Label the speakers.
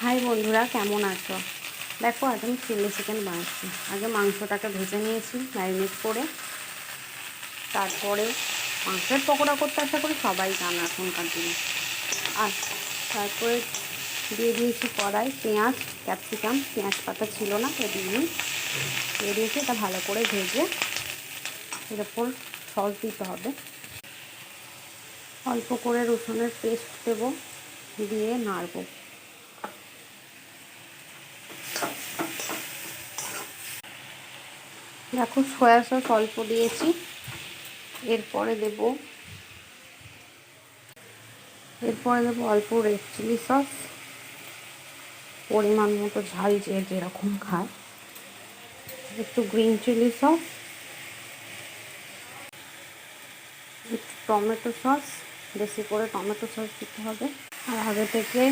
Speaker 1: High বন্ধুরা, কেমন আছো? দেখো, আজ আমি চিলি চিকেন বানাচ্ছি। আগে মাংসটাকে ভেজে নিয়েছি ম্যারিনেট করে। তারপরে মাংসের পকোড়া করতে আশা করি সবাই জানো এখনকার দিনে। আর তারপরে দিয়ে দিয়েছি কড়াই পেঁয়াজ, ক্যাপসিকাম। পেঁয়াজ পাতা ছিল না, তো দিয়ে দিয়েছি। এটা ভালো করে ভেজে এর ওপর সস দিতে হবে। অল্প করে রসুনের পেস্ট দেবো, দিয়ে নাড়বো। দেখো, সয়া সস অল্প দিয়েছি। এরপরে দেবো অল্প রেড চিলি সস, পরিমাণ মতো ঝাল যে যেরকম খায়। একটু গ্রিন চিলি সস, একটু টমেটো সস, বেশি করে টমেটো সস দিতে হবে। আর আগে থেকে